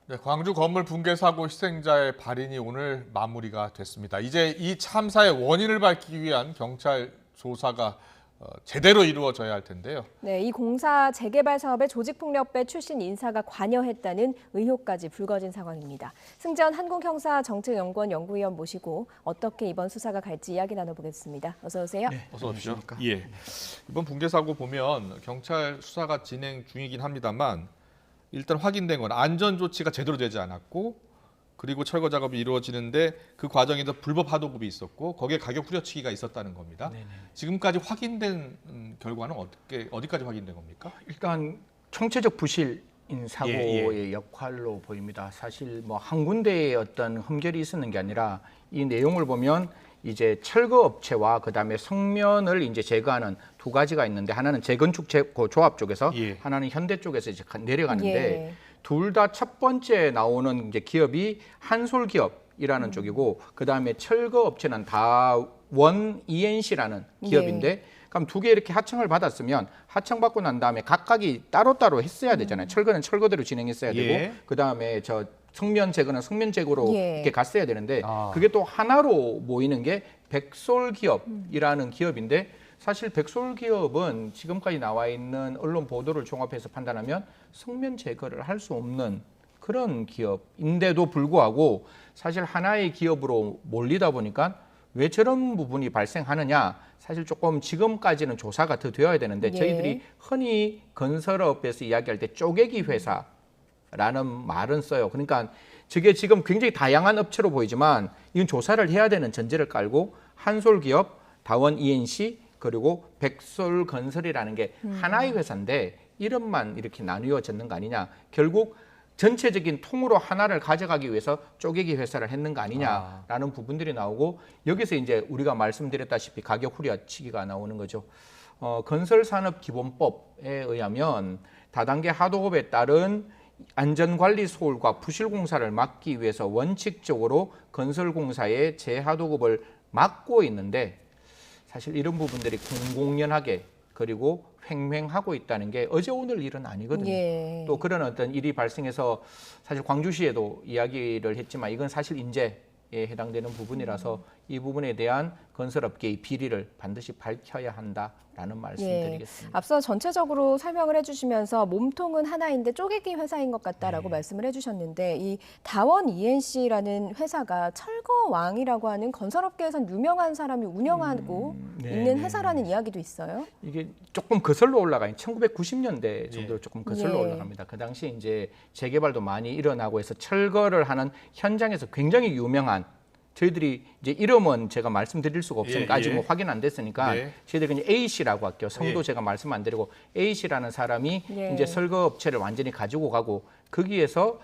네, 광주 건물 붕괴 사고 희생자의 발인이 오늘 마무리가 됐습니다. 이제 이 참사의 원인을 밝히기 위한 경찰 조사가 제대로 이루어져야 할 텐데요. 네, 이 공사 재개발 사업에 조직폭력배 출신 인사가 관여했다는 의혹까지 불거진 상황입니다. 승재원 한국형사정책연구원 연구위원 모시고 어떻게 이번 수사가 갈지 이야기 나눠보겠습니다. 어서 오세요. 네, 어서 오십시오. 예, 이번 붕괴 사고 보면 경찰 수사가 진행 중이긴 합니다만 일단 확인된 건 안전 조치가 제대로 되지 않았고 그리고 철거 작업이 이루어지는데 그 과정에서 불법 하도급이 있었고 거기에 가격 후려치기가 있었다는 겁니다. 네네. 지금까지 확인된 결과는 어디까지 확인된 겁니까? 일단 총체적 부실인 사고의 역할로 보입니다. 사실 뭐 한 군데에 어떤 흠결이 있었는 게 아니라 이 내용을 보면 이제 철거 업체와 그다음에 성면을 이제 제거하는 두 가지가 있는데 하나는 재건축 조합 쪽에서 하나는 현대 쪽에서 이제 내려가는데 둘 다 첫 번째 나오는 이제 기업이 한솔기업이라는 쪽이고 그다음에 철거 업체는 다원 ENC라는 기업인데 그럼 두 개 이렇게 하청을 받았으면 하청받고 난 다음에 각각이 따로따로 했어야 되잖아요. 철거는 철거대로 진행했어야 되고 그다음에 저 성면 제거는 성면 제거로 이렇게 갔어야 되는데 그게 또 하나로 모이는 게 백솔기업이라는 기업인데 사실 백솔기업은 지금까지 나와 있는 언론 보도를 종합해서 판단하면 성면 제거를 할 수 없는 그런 기업인데도 불구하고 사실 하나의 기업으로 몰리다 보니까 왜 저런 부분이 발생하느냐 사실 조금 지금까지는 조사가 더 되어야 되는데 저희들이 흔히 건설업에서 이야기할 때 쪼개기 회사라는 말은 써요. 그러니까 저게 지금 굉장히 다양한 업체로 보이지만 이건 조사를 해야 되는 전제를 깔고 한솔기업, 다원 ENC 그리고 백솔건설이라는 게 하나의 회사인데 이름만 이렇게 나뉘어졌는 거 아니냐. 결국 전체적인 통으로 하나를 가져가기 위해서 쪼개기 회사를 했는 거 아니냐라는 부분들이 나오고 여기서 이제 우리가 말씀드렸다시피 가격 후려치기가 나오는 거죠. 건설산업기본법에 의하면 다단계 하도급에 따른 안전관리 소홀과 부실공사를 막기 위해서 원칙적으로 건설공사의 재하도급을 막고 있는데 사실 이런 부분들이 공공연하게 그리고 횡행하고 있다는 게 어제 오늘 일은 아니거든요. 또 그런 어떤 일이 발생해서 사실 광주시에도 이야기를 했지만 이건 사실 인재에 해당되는 부분이라서 이 부분에 대한 건설업계의 비리를 반드시 밝혀야 한다라는 말씀드리겠습니다. 앞서 전체적으로 설명을 해주시면서 몸통은 하나인데 쪼개기 회사인 것 같다라고 말씀을 해주셨는데 이 다원 ENC라는 회사가 철거왕이라고 하는 건설업계에선 유명한 사람이 운영하고 있는 회사라는 이야기도 있어요. 이게 조금 거슬러 올라가요. 1990년대 정도로 조금 거슬러 올라갑니다. 그 당시에 이제 재개발도 많이 일어나고 해서 철거를 하는 현장에서 굉장히 유명한 저희들이 이제 이름은 제가 말씀드릴 수가 없으니까 아직 뭐 확인 안 됐으니까 저희들이 그냥 A씨라고 할게요. 성도 제가 말씀 안 드리고 A씨라는 사람이 이제 설거 업체를 완전히 가지고 가고 거기에서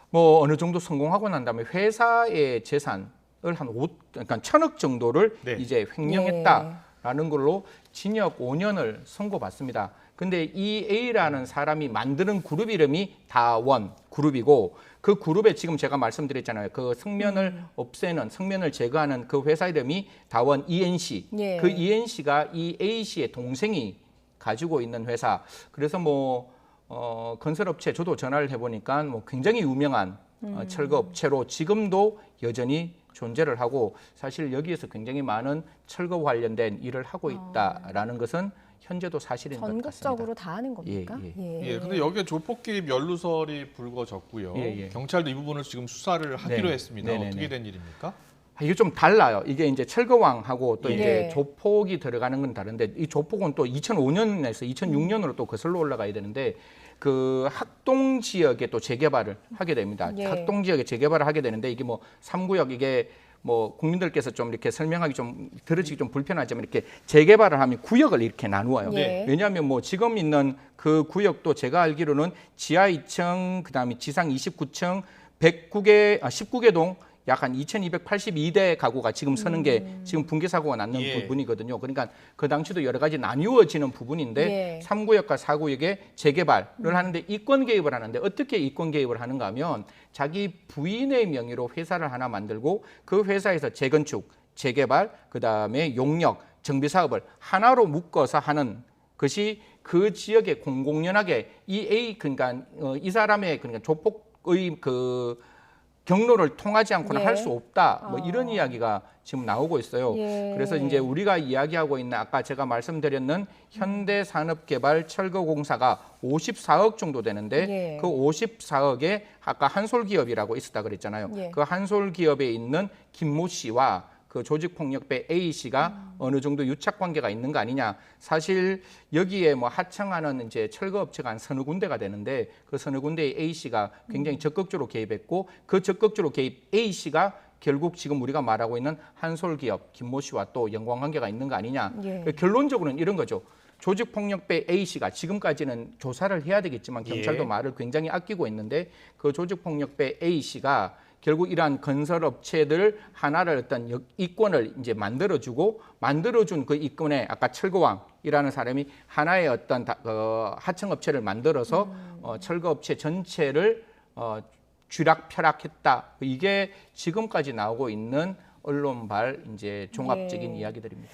뭐 어느 정도 성공하고 난 다음에 회사의 재산을 그러니까 1,000억 정도를 이제 횡령했다라는 걸로 징역 5년을 선고받습니다. 근데 이 A라는 사람이 만드는 그룹 이름이 다원 그룹이고 그 그룹에 지금 제가 말씀드렸잖아요. 그 성면을 없애는, 성면을 제거하는 그 회사 이름이 다원 ENC. 그 ENC가 이 A씨의 동생이 가지고 있는 회사. 그래서 뭐 건설업체 저도 전화를 해보니까 뭐 굉장히 유명한 철거업체로 지금도 여전히 존재를 하고 사실 여기에서 굉장히 많은 철거 관련된 일을 하고 있다라는 것은 현재도 사실인 것 같습니다. 전국적으로 다 하는 겁니까? 근데 여기에 조폭기입 연루설이 불거졌고요. 경찰도 이 부분을 지금 수사를 하기로 했습니다. 어떻게 된 일입니까? 이게 좀 달라요. 이게 이제 철거왕하고 또 이제 조폭이 들어가는 건 다른데 이 조폭은 또 2005년에서 2006년으로 또 거슬러 올라가야 되는데 그 학동 지역에 또 재개발을 하게 됩니다. 학동 지역에 재개발을 하게 되는데 이게 뭐 3구역 이게 뭐 국민들께서 좀 이렇게 설명하기 좀 들으시기 좀 불편하지만 이렇게 재개발을 하면 구역을 이렇게 나누어요. 왜냐하면 뭐 지금 있는 그 구역도 제가 알기로는 지하 2층 그다음에 지상 29층 19개 동 약 한 2,282대 가구가 지금 서는 게 지금 붕괴 사고가 났는 부분이거든요. 그러니까 그 당시도 여러 가지 나뉘어지는 부분인데 3구역과 4구역에 재개발을 하는데 이권 개입을 하는데 어떻게 이권 개입을 하는가 하면 자기 부인의 명의로 회사를 하나 만들고 그 회사에서 재건축, 재개발, 그다음에 용역, 정비 사업을 하나로 묶어서 하는 것이 그 지역에 공공연하게 이 A 그러니까 이 사람의 그러니까 조폭 그 경로를 통하지 않고는 예. 할 수 없다. 뭐 이런 이야기가 지금 나오고 있어요. 예. 그래서 이제 우리가 이야기하고 있는 아까 제가 말씀드렸는 현대산업개발철거공사가 54억 정도 되는데 예. 그 54억에 아까 한솔기업이라고 있었다 그랬잖아요. 예. 그 한솔기업에 있는 김모 씨와 그 조직폭력배 A 씨가 어느 정도 유착 관계가 있는 거 아니냐. 사실 여기에 뭐 하청하는 이제 철거업체가 한 서너 군데가 되는데 그 서너 군데의 A 씨가 굉장히 적극적으로 개입했고 그 적극적으로 개입 A 씨가 결국 지금 우리가 말하고 있는 한솔기업 김모 씨와 또 연관관계가 있는 거 아니냐. 예. 결론적으로는 이런 거죠. 조직폭력배 A 씨가 지금까지는 조사를 해야 되겠지만 경찰도 예. 말을 굉장히 아끼고 있는데 그 조직폭력배 A 씨가 결국 이러한 건설업체들 하나를 어떤 이권을 이제 만들어준 그 이권에 아까 철거왕이라는 사람이 하나의 어떤 하청업체를 만들어서 철거업체 전체를 쥐락펴락했다. 이게 지금까지 나오고 있는 언론발 이제 종합적인 예. 이야기들입니다.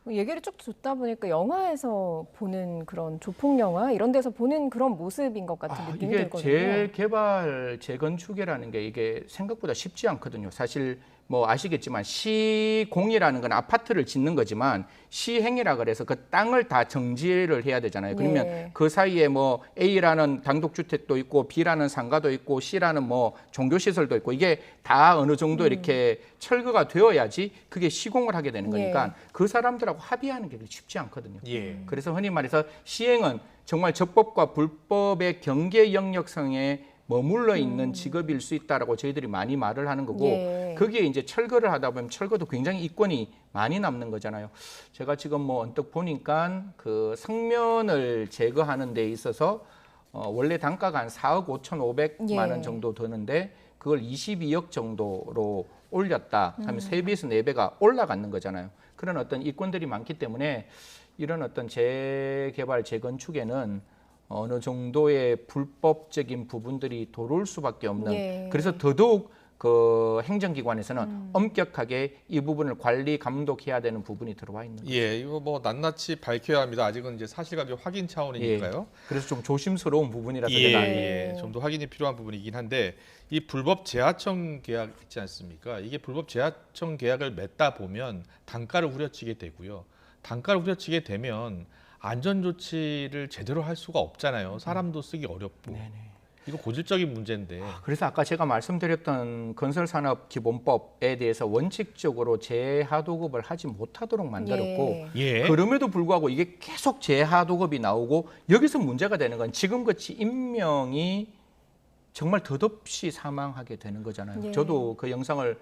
얘기를 쭉 듣다 보니까 영화에서 보는 그런 조폭 영화 이런 데서 보는 그런 모습인 것 같은 느낌이 이게 들거든요. 재개발, 재건축이라는 게 이게 생각보다 쉽지 않거든요. 사실 뭐 아시겠지만 시공이라는 건 아파트를 짓는 거지만 시행이라 그래서 그 땅을 다 정지를 해야 되잖아요. 그러면 예. 그 사이에 뭐 A라는 단독주택도 있고 B라는 상가도 있고 C라는 뭐 종교시설도 있고 이게 다 어느 정도 이렇게 철거가 되어야지 그게 시공을 하게 되는 거니까 그 사람들하고 합의하는 게 쉽지 않거든요. 예. 그래서 흔히 말해서 시행은 정말 적법과 불법의 경계 영역성에 머물러 있는 직업일 수 있다라고 저희들이 많이 말을 하는 거고 예. 거기에 이제 철거를 하다 보면 철거도 굉장히 이권이 많이 남는 거잖아요. 제가 지금 뭐 언뜻 보니까 그 성면을 제거하는 데 있어서 원래 단가가 한 4억 5,500만 원 정도 드는데 그걸 22억 정도로 올렸다 하면 3배에서 4배가 올라가는 거잖아요. 그런 어떤 이권들이 많기 때문에 이런 어떤 재개발, 재건축에는 어느 정도의 불법적인 부분들이 들어올 수밖에 없는 예. 그래서 더더욱 그 행정기관에서는 엄격하게 이 부분을 관리 감독해야 되는 부분이 들어와 있는 거죠. 예, 이거 뭐 낱낱이 밝혀야 합니다. 아직은 이제 사실관계 확인 차원이니까요. 그래서 좀 조심스러운 부분이라서 예, 제가 예, 좀 더 확인이 필요한 부분이긴 한데 이 불법 재하청 계약 있지 않습니까? 이게 불법 재하청 계약을 맺다 보면 단가를 후려치게 되고요. 단가를 후려치게 되면 안전 조치를 제대로 할 수가 없잖아요. 사람도 쓰기 어렵고. 이거 고질적인 문제인데. 그래서 아까 제가 말씀드렸던 건설산업기본법에 대해서 원칙적으로 재하도급을 하지 못하도록 만들었고 예. 그럼에도 불구하고 이게 계속 재하도급이 나오고 여기서 문제가 되는 건 지금같이 인명이 정말 덧없이 사망하게 되는 거잖아요. 예. 저도 그 영상을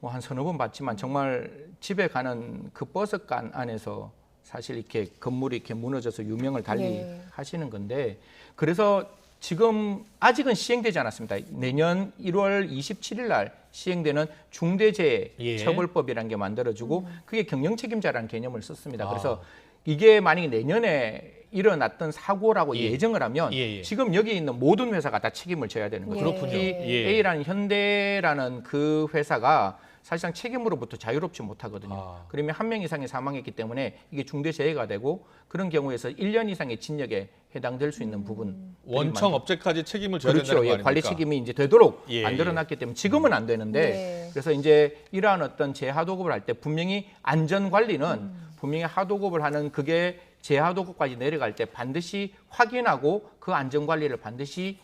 뭐 한 서너 번 봤지만 정말 집에 가는 그 버스간 안에서 사실 이렇게 건물이 이렇게 무너져서 유명을 달리 예. 하시는 건데 그래서 지금 아직은 시행되지 않았습니다. 내년 1월 27일 날 시행되는 중대재해처벌법이라는 게 만들어지고 그게 경영책임자라는 개념을 썼습니다. 그래서 이게 만약에 내년에 일어났던 사고라고 예정을 하면 지금 여기 있는 모든 회사가 다 책임을 져야 되는 거죠. 그렇군요. 특히 A라는 현대라는 그 회사가 사실상 책임으로부터 자유롭지 못하거든요. 그러면 한 명 이상이 사망했기 때문에 이게 중대재해가 되고 그런 경우에서 1년 이상의 진역에 해당될 수 있는 부분. 원청 업체까지 책임을 져야 그렇죠. 된다는 거 아닙니까? 관리 책임이 이제 되도록 예, 만들어놨기 때문에 지금은 안 되는데 그래서 이제 이러한 어떤 재하도급을 할 때 분명히 안전 관리는 분명히 하도급을 하는 그게 재하도급까지 내려갈 때 반드시 확인하고 그 안전 관리를 반드시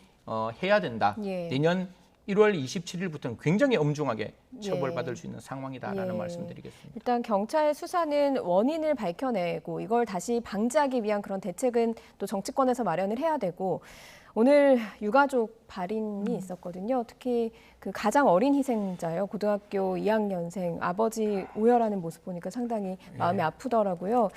해야 된다. 내년 1월 27일부터는 굉장히 엄중하게 처벌받을 수 있는 상황이다라는 말씀드리겠습니다. 일단 경찰 수사는 원인을 밝혀내고 이걸 다시 방지하기 위한 그런 대책은 또 정치권에서 마련을 해야 되고 오늘 유가족 발인이 있었거든요. 특히 그 가장 어린 희생자요. 고등학교 2학년생 아버지 오열하는 모습 보니까 상당히 마음이 아프더라고요.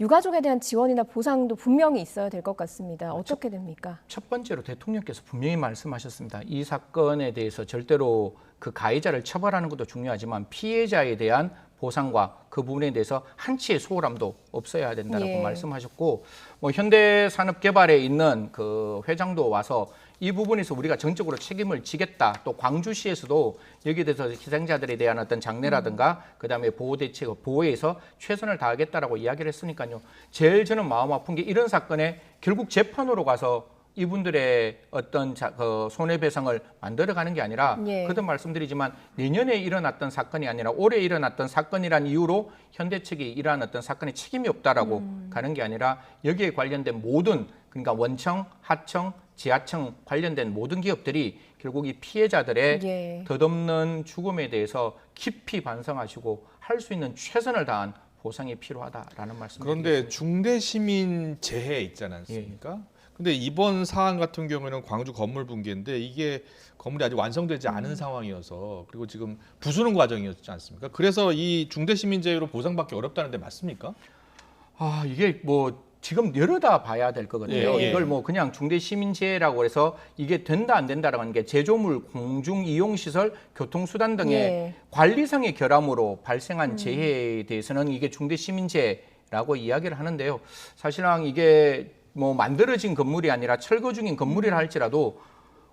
유가족에 대한 지원이나 보상도 분명히 있어야 될 것 같습니다. 어떻게 됩니까? 첫 번째로 대통령께서 분명히 말씀하셨습니다. 이 사건에 대해서 절대로 그 가해자를 처벌하는 것도 중요하지만 피해자에 대한 보상과 그 부분에 대해서 한치의 소홀함도 없어야 된다고 말씀하셨고 뭐 현대산업개발에 있는 그 회장도 와서 이 부분에서 우리가 전적으로 책임을 지겠다. 또 광주시에서도 여기에 대해서 희생자들에 대한 어떤 장례라든가 그다음에 보호 대책, 보호에서 최선을 다하겠다라고 이야기를 했으니까요. 제일 저는 마음 아픈 게 이런 사건에 결국 재판으로 가서 이분들의 어떤 그 손해배상을 만들어가는 게 아니라 예. 그도 말씀드리지만 내년에 일어났던 사건이 아니라 올해 일어났던 사건이란 이유로 현대 측이 이러한 어떤 사건에 책임이 없다라고 가는 게 아니라 여기에 관련된 모든 그러니까 원청, 하청, 지하청 관련된 모든 기업들이 결국 이 피해자들의 예. 덧없는 죽음에 대해서 깊이 반성하시고 할 수 있는 최선을 다한 보상이 필요하다라는 말씀입니다. 그런데 중대시민재해 있지 않습니까? 근데 이번 사안 같은 경우에는 광주 건물 붕괴인데 이게 건물이 아직 완성되지 않은 상황이어서 그리고 지금 부수는 과정이었지 않습니까? 그래서 이 중대시민재해로 보상받기 어렵다는데 맞습니까? 아, 이게 뭐 지금 열어다 봐야 될 거거든요. 예, 예. 이걸 뭐 그냥 중대시민재해라고 해서 이게 된다 안 된다라고 하는 게 제조물, 공중이용시설, 교통수단 등의 예. 관리상의 결함으로 발생한 재해에 대해서는 이게 중대시민재해라고 이야기를 하는데요. 사실상 이게 뭐 만들어진 건물이 아니라 철거 중인 건물이라 할지라도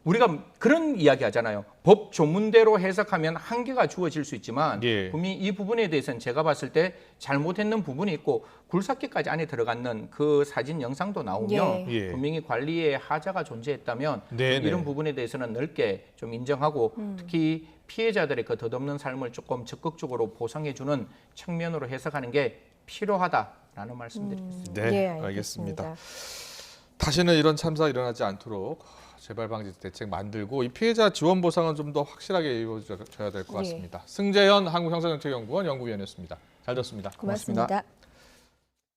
우리가 그런 이야기 하잖아요. 법 조문대로 해석하면 한계가 주어질 수 있지만 예. 분명히 이 부분에 대해서는 제가 봤을 때 잘못했는 부분이 있고 굴삭기까지 안에 들어갔는 그 사진 영상도 나오면 예. 분명히 관리에 하자가 존재했다면 네네. 이런 부분에 대해서는 넓게 좀 인정하고 특히 피해자들의 그 덧없는 삶을 조금 적극적으로 보상해주는 측면으로 해석하는 게 필요하다라는 말씀드리겠습니다. 네, 예, 알겠습니다. 다시는 이런 참사가 일어나지 않도록 재발 방지 대책 만들고 이 피해자 지원 보상은 좀 더 확실하게 이루어져야 될 것 예. 같습니다. 승재현 한국형사정책연구원 연구위원이었습니다. 잘 들었습니다. 고맙습니다.